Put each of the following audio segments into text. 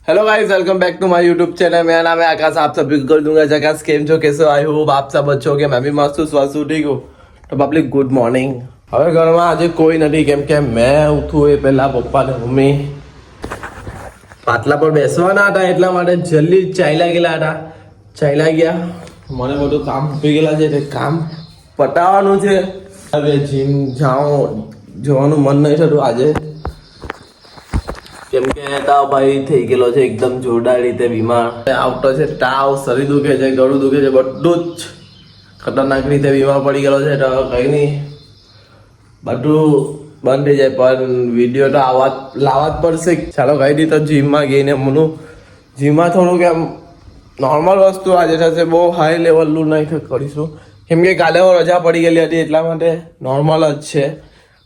Hello guys, welcome back to my YouTube channel. मेरा नाम है आकाश। आप सभी को कर दूंगा जकास केम जो कैसे आई होप आप सब अच्छे होगे। मैं भी मस्त हूँ, स्वस्थ हूँ, ठीक हूँ। તો પબ્લિક ગુડ મોર્નિંગ। હવે ઘરમાં આજે કોઈ નથી કેમ કે મેં ઉઠું એ પહેલા પપ્પા ને મમ્મી પાટલા પર બેસવાના હતા, એટલા માટે જલ્દી ચાલ્યા ગયેલા હતા। ચાલ્યા ગયા, મને બધું કામ મૂકી ગયેલા છે, તે કામ પતાવવાનું છે। હવે જીમ જવાનું મન નહીં થતું આજે કેમ કે તાવ ભાઈ થઈ ગયેલો છે એકદમ જોરદાર રીતે બીમાર। આવતો છે તાવ, શરીર દુખે છે, ગળું દુખે છે, બધું જ ખતરનાક રીતે બીમાર પડી ગયેલો છે। તો કંઈ નહીં, બધું બંધ થઈ જાય પણ વિડીયો તો લાવવા જ પડશે। ચાલો કઈ દી તો જીમમાં ગઈને મનું જીમમાં થોડુંક એમ નોર્મલ વસ્તુ આજે થશે, બહુ હાઈ લેવલનું નહીં કરીશું કેમ કે કાલે રજા પડી ગયેલી હતી એટલા માટે નોર્મલ જ છે।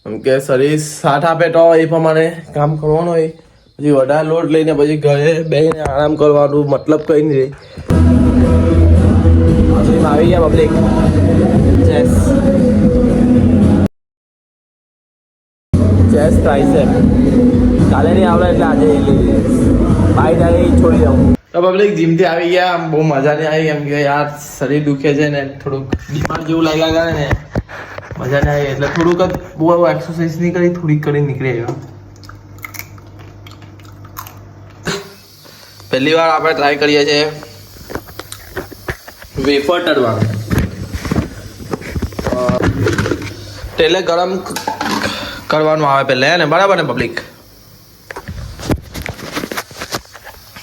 કેમ કે શરીર સાથ આપે તો એ પ્રમાણે કામ કરવાનું હોય, પછી વધારે લોડ લઈને પછી ઘરે બેસીને આરામ કરવાનું મતલબ કંઈ નહીં રહે। આવી ગયા પબ્લિક ચેસ ટ્રાઇસેપ કાલે નહીં આવડે એટલે આજે બાય જાય છોડી દઉં। તો પબ્લિક જીમથી આવી ગયા, બહુ મજા નહીં આવી કેમ કે યાર શરીર દુખે છે ને થોડુંક બીમાર જેવું લાગ્યા કરે ને મજા નહીં આવી એટલે થોડુંક જ બહુ એક્સરસાઇઝ નહીં કરી, થોડીક કરી નીકળી આવ્યો। પહેલી વાર આપણે ટ્રાય કરીએ છીએ વેફર તળવાનું। તેલે ગરમ કરવાનું આવે પહેલાં ને, બરાબર ને પબ્લિક?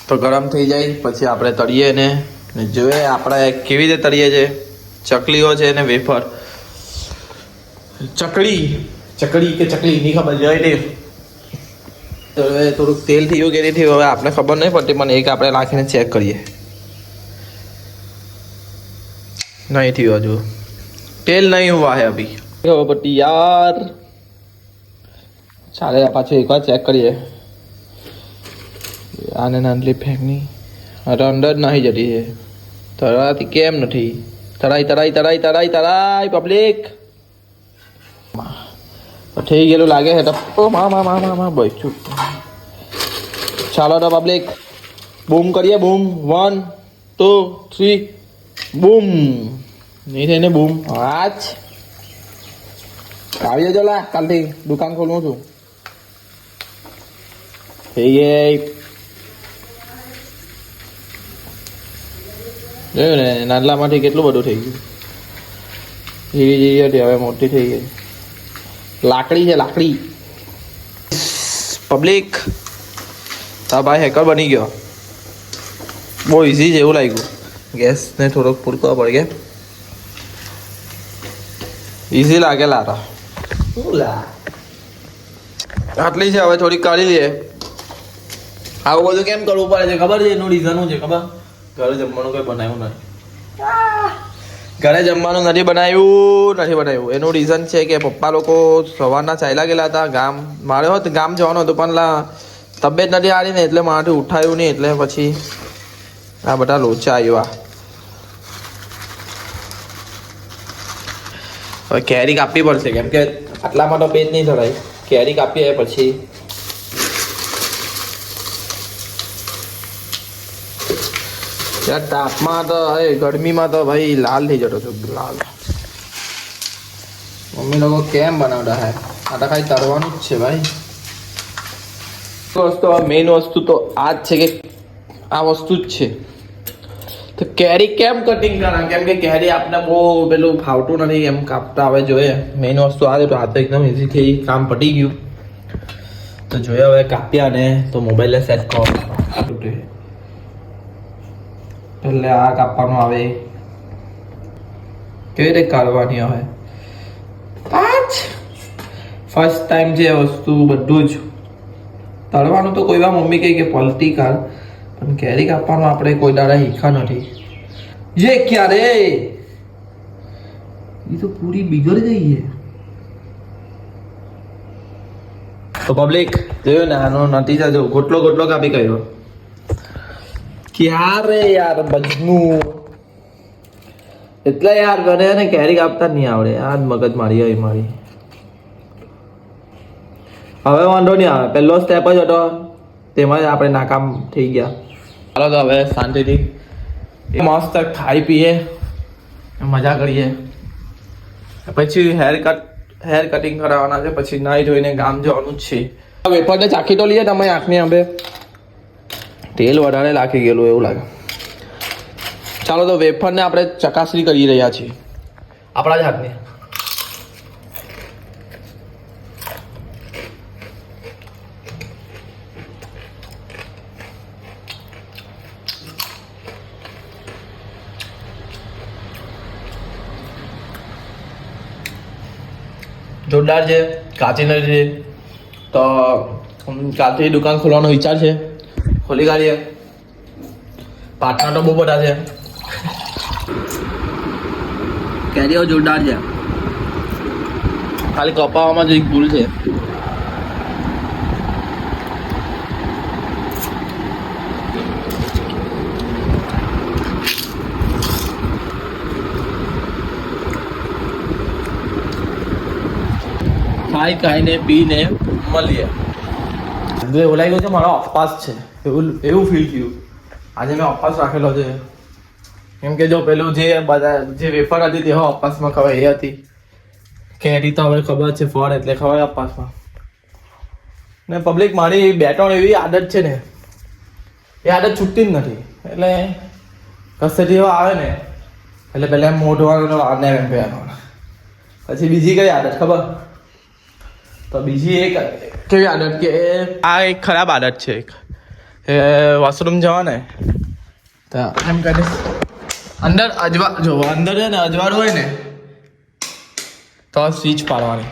તો ગરમ થઈ જાય પછી આપણે તળીએ ને જોઈએ આપણે કેવી રીતે તળીએ છીએ। ચકલીઓ છે ને વેફર, ચકડી નહીં ખબર જોઈએ તે। તો હવે થોડુંક તેલ થયું કે નહીં થયું હવે આપણે ખબર નહીં પડતી, પણ એક આપણે નાખીને ચેક કરીએ। नहीं थी हजू, तेल नहीं हुआ है अभी बट यार चाले पाछो एक बार चेक करिए। आने नानली फेंकनी अरे अंदर नहीं जती है, तराती केम नहीं? तराई पब्लिक થઈ ગયેલું લાગે છે તો માં બેઠું। ચાલો તો પબ્લિક બૂમ કરીએ, બૂમ 1 2 3 બૂમ। નહીં થઈને બૂમ આજ આવી જજો લા, કાલથી દુકાન ખોલવું છું। થઈ ગઈ જોયું ને, નાનલામાંથી કેટલું બધું થઈ ગયું, ધીરે હતી હવે મોટી થઈ ગઈ। લાકડી છે લાકડી પબ્લિક। તા ભાઈ હેકર બની ગયો, બહુ ઇઝી છે એવું લાગ્યું। ગેસને થોડોક પૂરકો પડી ગયા, ઇઝી લાગેલા હતા આટલી છે। હવે થોડીક કાઢી લઈએ। આવું બધું કેમ કરવું પડે છે ખબર છે? એનું રીઝન શું છે ખબર? ઘરે જમવાનું કંઈ બનાવ્યું નથી, ઘરે જમવાનું નથી બનાવ્યું। એનું રીઝન છે કે પપ્પા લોકો સવારના ચાલ્યા ગયેલા હતા ગામ, મારે હોત ગામ જવાનું હતું પણ તબિયત નથી સારી ને એટલે મારાથી ઉઠાયું નહીં, એટલે પછી આ બધા લોચા આવ્યા। હવે કેરી કાપવી પડશે કેમ કે આટલામાં તો પેજ નહીં ચડાય, કેરી કાપીએ પછી યાર તાપમાં તો ગરમીમાં તો ભાઈ લાલ થઈ જતો છું, લાલ। મમ્મી લોકો કેમ બનાવતા હે? આ તો ખાલી તરવાનું જ છે ભાઈ। વસ્તુ મેઇન વસ્તુ તો આ જ છે કે આ વસ્તુ જ છે। તો કેરી કેમ કટિંગ કરા? કેમ કે કેરી આપણે બહુ પેલું ફાવતું નથી એમ કાપતા આવે જોઈએ। મેઇન વસ્તુ આ તો આ તો એકદમ ઇઝી થઈ, કામ પતી ગયું। તો જોઈએ હવે કાપ્યા ને તો મોબાઈલને સેટ કરો। પહેલે આ કાપવાનું આવે, કેવી રીતે કાઢવાની આવે? ફર્સ્ટ ટાઈમ છે વસ્તુ, બધું જ તળવાનું તો કોઈ વાર મમ્મી કહે કે પલટી કાઢ, પણ કેરી કાપવાનું આપણે કોઈ દાડા શીખા નથી। ये क्या रे, ये तो पूरी बिगड़ गई है। तो पब्लिक જોયું ને, આનો નતીજા જો ગોટલો કાપી કર્યો। ક્યાં રે યાર બજનું, એટલે યાર મને ને કેરી કાપતા નહીં આવડે, આ જ મગજ મારી હોય મારી। હવે વાંધો નહીં આવે, પહેલો સ્ટેપ જ હતો તેમાં જ આપણે નાકામ થઈ ગયા. ચાલો તો હવે શાંતિથી મસ્ત ખાઈ પીએ, મજા કરીએ, પછી હેર કટિંગ કરાવવાના છે, પછી નાહી ધોઈને ગામ જવાનું જ છે. વેફરને ચાખી તો લઈએ તમે આંખની અંબે. તેલ વધારે લાગી ગયેલું એવું લાગે. ચાલો તો વેફરને આપણે ચકાસણી કરી રહ્યા છીએ આપણા જ હાથની. જોરદાર છે, કાચી નથી. તો કાચી દુકાન ખોલવાનો વિચાર છે, ખોલી કાઢીએ. પાર્ટનર તો બહુ બધા છે. કેરીઓ જોરદાર છે, ખાલી કપાવામાં જ એક ભૂલ છે. ખાઈને પીને મળીએ. ઓલાઈ ગયો છે મારો અપવાસ છે એવું ફીલ થયું. આજે મેં અપવાસ રાખેલો છે, કેમ કે જો પેલું જે વેફર હતી તે અપવાસમાં ખવાય એ હતી. કેરી તો હવે ખબર છે ફળ એટલે ખવાય અપવાસમાં. ને પબ્લિક મારી 2-3 એવી આદત છે ને, એ આદત છૂટતી જ નથી. એટલે કશેથી આવે ને એટલે પહેલાં મોઢવાનું આને એમ પહેરવાનો. પછી બીજી કઈ આદત ખબર? તો બીજી એક કેવી આદત કે આ એક ખરાબ આદત છે. વોશરૂમ જવા ને તો એમ કરે અંદર અંદર છે ને અજવાળું હોય ને તો સ્વિચ પાડવાની.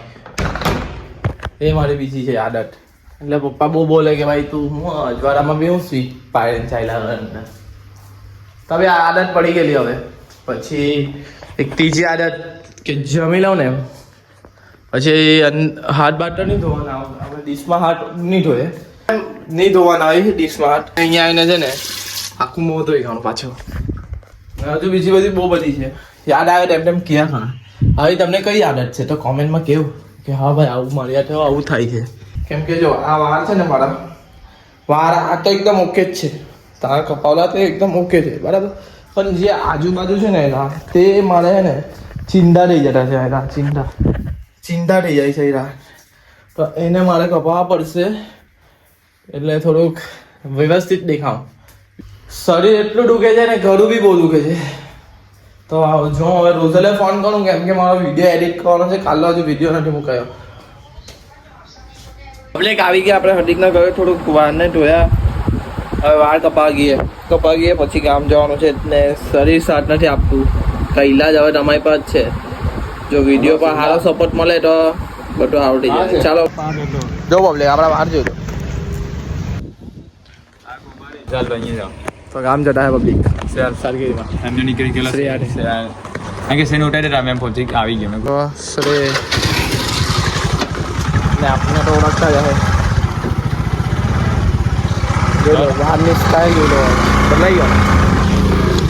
એ મારી બીજી છે આદત. એટલે પપ્પા બહુ બોલે કે ભાઈ તું હું અજવાળામાં બી હું સ્વિચ પાડીને ચાલ્યા અંદર. તો હવે આ આદત પડી ગયેલી હવે. પછી એક ત્રીજી આદત કે જમી લઉં ને પછી હાથ બાટ નહીં ધોવાના. આપણે ડીશમાં હાથ નહીં ધોએ, નહીં ધોવાના હોય ડીશમાં હાથ. અહીંયા આવીને છે ને આખું મોં ધોઈ ખાવાનું પાછું. હજુ બીજી બધી બહુ બધી છે, યાદ આવે તેમ તેમ ક્યાં ખાના. હવે તમને કઈ આદત છે તો કોમેન્ટમાં કેવું કે હા ભાઈ આવું મારી હાથે આવું થાય છે. કેમ કે જો આ વાળ છે ને મારા વાળ આ તો એકદમ ઓકે જ છે, તારા કપાવલા તો એકદમ ઓકે છે બરાબર. પણ જે આજુબાજુ છે ને એના તે મારે છે ને ચિંતા થઈ જતા છે. એના ચિંતા થઈ જાય છે એના, તો એને મારે કપાવવા પડશે એટલે થોડુંક વ્યવસ્થિત દેખાવ. શરીર એટલું દુખે છે ને ઘરું બી બહુ દુખે છે. તો જો હવે રોઝલે ફોન કરું કેમ કે મારો વિડીયો એડિટ કરવાનો છે. કાલે હજુ વિડીયો નથી મૂકાયો. પબ્લિક આવી ગયા આપણે હર્દિકના ઘરે. થોડુંક વાળને ધોયા, હવે વાળ કપા ગઈએ પછી ગામ જવાનું છે. ને શરીર સાથ નથી આપતું, કઈ ઇલાજ હવે તમારી પાસે છે. જો વિડીયો પર સારો સપોર્ટ મળે તો બધું આવડી જાય. ચાલો જો પબ્લિક આપણા બહાર જોજો. ચાલ અહીંયા જાઓ તો ગામ જતા હે પબ્લિક સારગીરીમાં એમને નીકળી ગયેલા કારણ કે સેને ઉઠાડે રામે એમ પહોંચી આવી ગયો મેં શ્રી ને આપણે તો ઓળખતા જ હે. જોડો બહારની સ્ટાઇલ જોડો બદલાઈ ગયો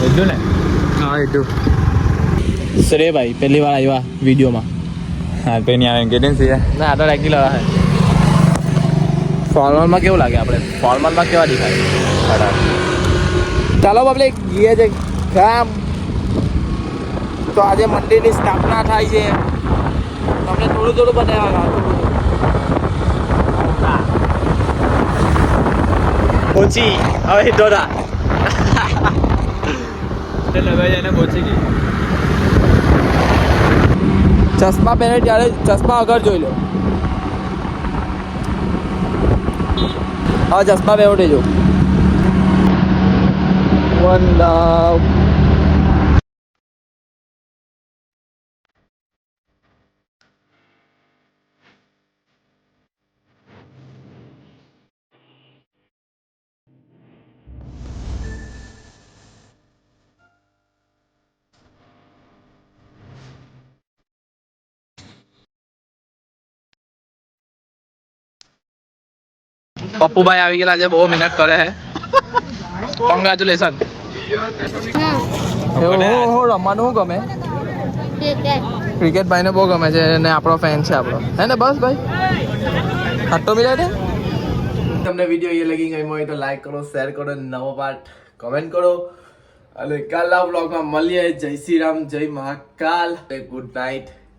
એટલું ને. હા એટલું. શ્રી ભાઈ પહેલી વાર આવ્યા વિડીયોમાં. હા તો એની આવે કેડન્સ છે ના આ તો રેગ્યુલર હે. ફોર્મલમાં કેવું લાગે આપણે? ફોર્મલમાં કેવા દેખાય? ચાલો પબ્લિક ગઈએ છે ગામ. તો આજે મંદિરની સ્થાપના થાય છે. તમને થોડું બતાવ્યા પહોંચી હવે દોરા લગાવી એને પહોંચી ગઈ. ચશ્મા પહેરે ત્યારે ચશ્મા આગળ જોઈ લો. હા ચશ્મા પહેરો દેજો. વન લવ. પપ્પુભાઈ આવી ગયેલા છે, બહુ મહેનત કરે છે. કોંગ્રેચ્યુલેશન. રમવાનું શું ગમે? ક્રિકેટ ભાઈને બહુ ગમે છે અને આપણો ફેન છે આપણો હે ને. બસ ભાઈ આટલો મિલાય દે. તમને વિડીયો એ લગી ગઈ હોય તો લાઈક કરો, શેર કરો, નવો પાર્ટ કમેન્ટ કરો અને કાલના બ્લોગમાં મળીએ. જય શ્રી રામ, જય મહાકાલ, ગુડ નાઇટ.